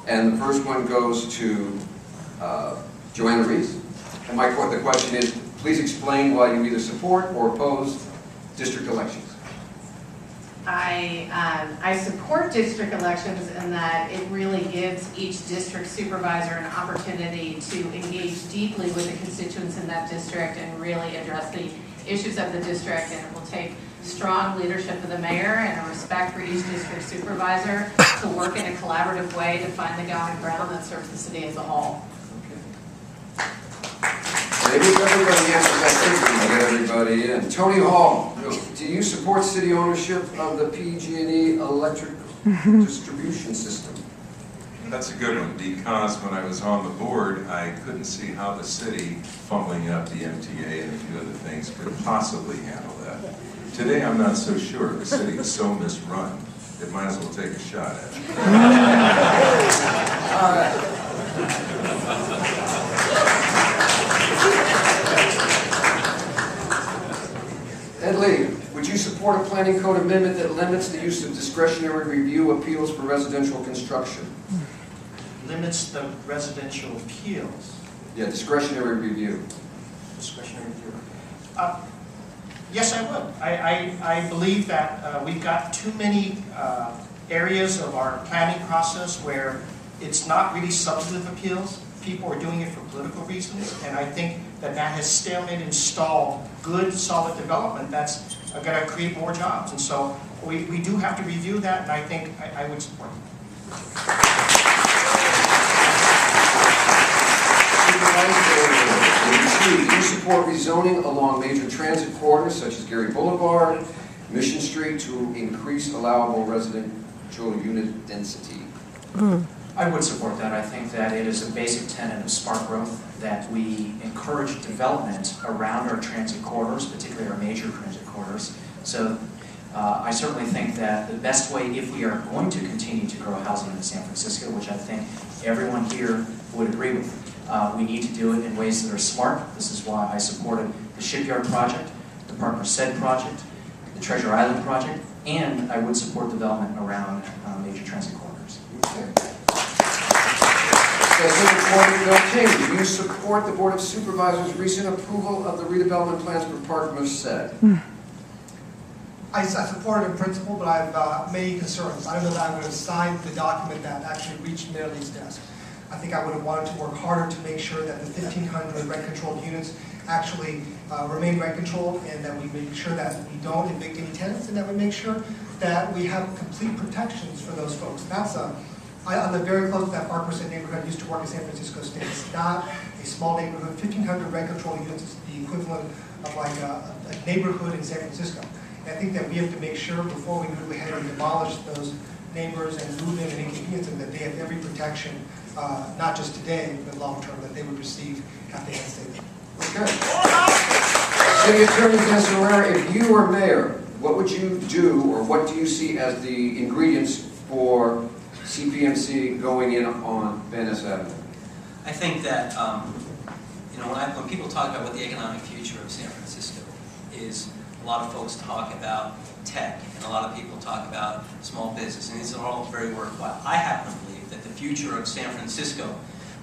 And the first one goes to Joanna Rees. And the question is, please explain why you either support or oppose district elections. I support district elections in that it really gives each district supervisor an opportunity to engage deeply with the constituents in that district and really address the issues of the district, and it will take strong leadership of the mayor and a respect for each district supervisor to work in a collaborative way to find the common ground that serves the city as a whole. Maybe if everybody answers that quickly, we get everybody in. Tony Hall, do you support city ownership of the PG&E electric distribution system? That's a good one, because when I was on the board, I couldn't see how the city fumbling up the MTA and a few other things could possibly handle that. Today, I'm not so sure. The city is so misrun, it might as well take a shot at it. All right. Ed Lee, would you support a planning code amendment that limits the use of discretionary review appeals for residential construction? Limits the residential appeals. Yeah, discretionary review. Discretionary review. Yes, I would. I believe that we've got too many areas of our planning process where it's not really substantive appeals. People are doing it for political reasons, and I think that has stalemate and stalled good, solid development that's going to create more jobs. And so we do have to review that, and I think I would support it. Do you support rezoning along major transit corridors such as Gary Boulevard, Mission Street to increase allowable residential unit density? I would support that. I think that it is a basic tenet of smart growth that we encourage development around our transit corridors, particularly our major transit corridors. So I certainly think that the best way, if we are going to continue to grow housing in San Francisco, which I think everyone here would agree with, we need to do it in ways that are smart. This is why I supported the Shipyard project, the Partner Said project, the Treasure Island project, and I would support development around major transit corridors. Okay. Ting, do you support the Board of Supervisors' recent approval of the redevelopment plans for Partner Said? I support it in principle, but I have many concerns. I don't know that I would have signed the document that actually reached Mayor Lee's desk. I think I would have wanted to work harder to make sure that the 1,500 rent-controlled units actually remain rent-controlled, and that we make sure that we don't evict any tenants, and that we make sure that we have complete protections for those folks. I live very close to that Partner Said neighborhood. I used to work in San Francisco State. It's not a small neighborhood. 1,500 rent-controlled units is the equivalent of like a neighborhood in San Francisco. And I think that we have to make sure before we move ahead and demolish those neighbors and move in and inconvenience them that they have every protection, not just today, but long term, that they would receive at the end state. Okay. City Attorney Dennis Herera, if you were mayor, what would you do, or what do you see as the ingredients for CPMC going in on Van Ness Avenue? I think that when people talk about what the economic future of San Francisco is, a lot of folks talk about tech, and a lot of people talk about small business, and these are all very worthwhile. I happen to believe that the future of San Francisco,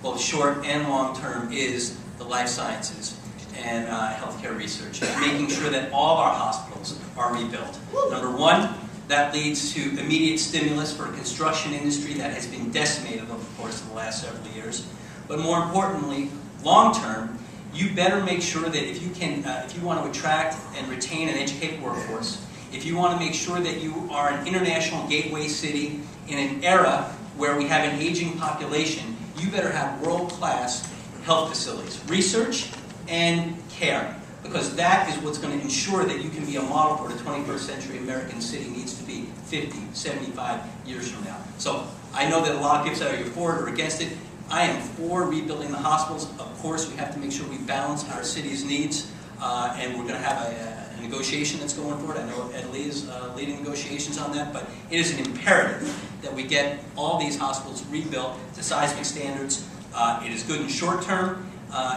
both short and long term, is the life sciences and healthcare research, and making sure that all our hospitals are rebuilt. Number one, that leads to immediate stimulus for a construction industry that has been decimated over the course of the last several years. But more importantly, long term, you better make sure that if you want to attract and retain an educated workforce, if you want to make sure that you are an international gateway city in an era where we have an aging population, you better have world-class health facilities, research and care, because that is what's going to ensure that you can be a model for the 21st century American city needs to be 50, 75 years from now. So I know that a lot of people say, are you for it or against it? I am for rebuilding the hospitals. Of course, we have to make sure we balance our city's needs, and we're going to have a negotiation that's going forward. I know Ed Lee is leading negotiations on that, but it is an imperative that we get all these hospitals rebuilt to seismic standards. It is good in short term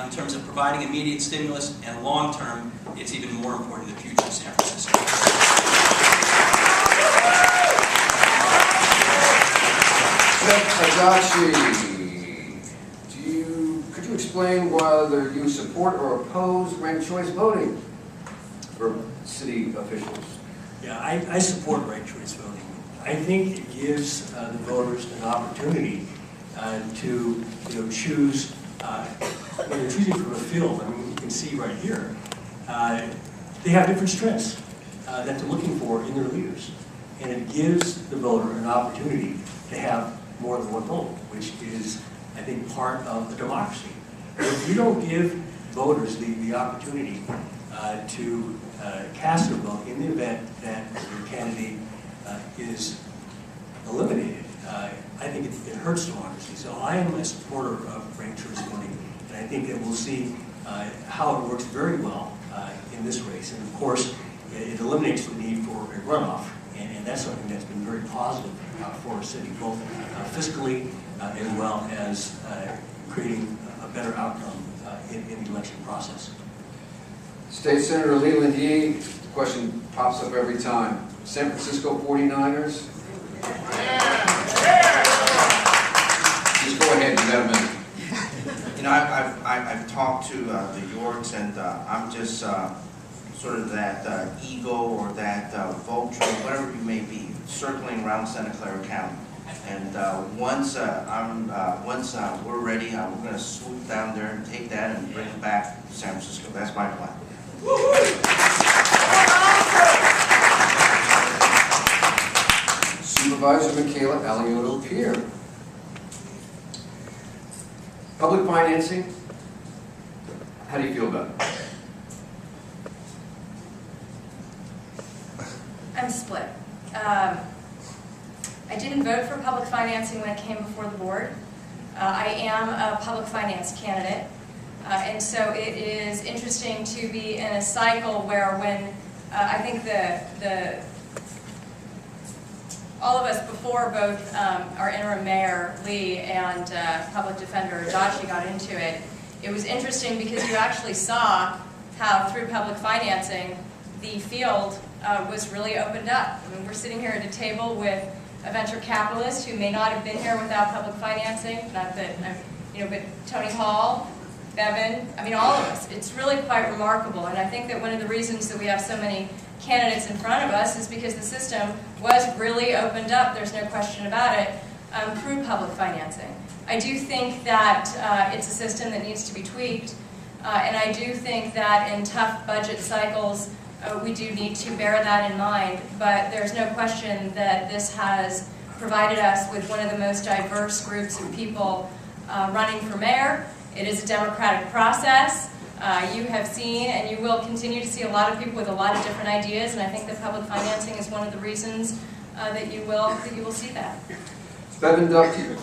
in terms of providing immediate stimulus, and long term, it's even more important in the future of San Francisco. Adachi, could you explain whether you support or oppose ranked choice voting for city officials? Yeah, I support ranked choice voting. I think it gives the voters an opportunity to choose, when they're choosing from a field. I mean, you can see right here, they have different strengths that they're looking for in their leaders. And it gives the voter an opportunity to have more than one vote, which is, I think, part of the democracy. If you don't give voters the opportunity to cast their vote in the event that your candidate is eliminated, I think it hurts democracy. So I am a supporter of ranked choice voting, and I think that we'll see how it works very well in this race. And of course, it eliminates the need for a runoff, and that's something that's been very positive for our city, both fiscally as well as creating a better outcome in the election process. State Senator Leland, the question pops up every time. San Francisco 49ers? Just go ahead, you got a minute. You know, I've talked to the Yorks, and I'm just sort of that ego or that vulture, whatever you may be, circling around Santa Clara County. And once we're ready, we're going to swoop down there and take that and bring it back to San Francisco. That's my plan. Supervisor Michela, Alioto-Pier. Public financing, how do you feel about it? I'm split. I didn't vote for public financing when it came before the board. I am a public finance candidate, and so it is interesting to be in a cycle where when I think all of us before both our interim mayor, Lee, and public defender, Adachi, got into it, it was interesting because you actually saw how through public financing the field was really opened up. I mean, we're sitting here at a table with a venture capitalist who may not have been here without public financing, not that, but Tony Hall, Bevan, I mean, all of us. It's really quite remarkable, and I think that one of the reasons that we have so many candidates in front of us is because the system was really opened up, there's no question about it, through public financing. I do think that it's a system that needs to be tweaked, and I do think that in tough budget cycles, we do need to bear that in mind, but there's no question that this has provided us with one of the most diverse groups of people running for mayor. It is a democratic process. You have seen and you will continue to see a lot of people with a lot of different ideas, and I think that public financing is one of the reasons that you will see that. Bevan, Dufty.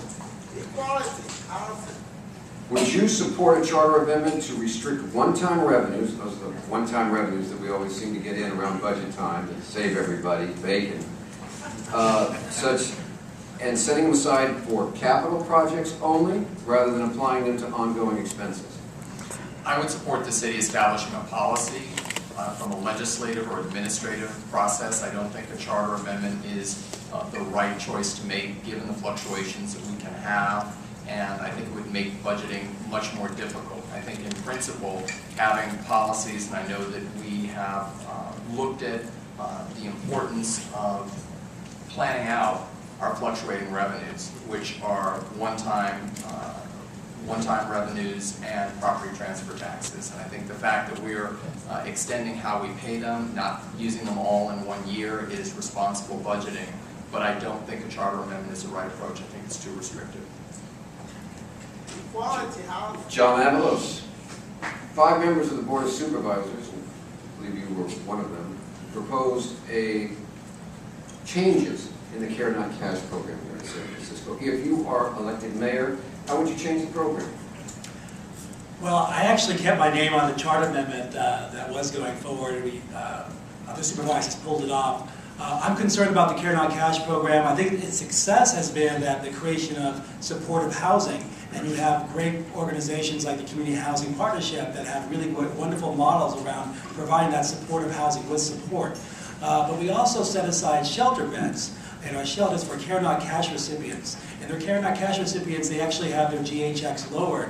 Would you support a charter amendment to restrict one-time revenues, those are the one-time revenues that we always seem to get in around budget time to save everybody bacon, and setting them aside for capital projects only, rather than applying them to ongoing expenses? I would support the city establishing a policy from a legislative or administrative process. I don't think a charter amendment is the right choice to make, given the fluctuations that we can have. And I think it would make budgeting much more difficult. I think in principle, having policies, and I know that we have looked at the importance of planning out our fluctuating revenues, which are one-time revenues and property transfer taxes. And I think the fact that we're extending how we pay them, not using them all in 1 year, is responsible budgeting. But I don't think a charter amendment is the right approach. I think it's too restrictive. John Avalos. 5 members of the Board of Supervisors, I believe you were one of them, proposed changes in the Care Not Cash program here in San Francisco. If you are elected mayor, how would you change the program? Well, I actually kept my name on the charter amendment that was going forward. Other supervisors pulled it off. I'm concerned about the Care Not Cash program. I think its success has been that the creation of supportive housing, and you have great organizations like the Community Housing Partnership that have really wonderful models around providing that supportive housing with support. but we also set aside shelter beds in our shelters for Care Not Cash recipients. And their Care Not Cash recipients, they actually have their GHX lowered,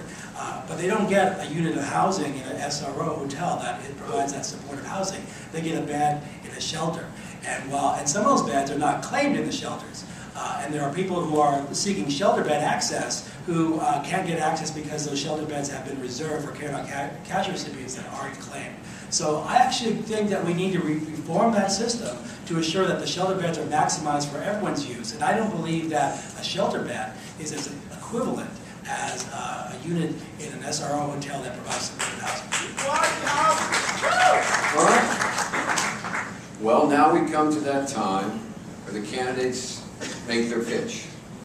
but they don't get a unit of housing in an SRO hotel that it provides that supportive housing. They get a bed in a shelter. And some of those beds are not claimed in the shelters. And there are people who are seeking shelter bed access who can't get access because those shelter beds have been reserved for Care Not Cash recipients that aren't claimed. So I actually think that we need to reform that system to assure that the shelter beds are maximized for everyone's use. And I don't believe that a shelter bed is as equivalent as a unit in an SRO hotel that provides supportive housing. All right. Well, now we come to that time where the candidates make their pitch.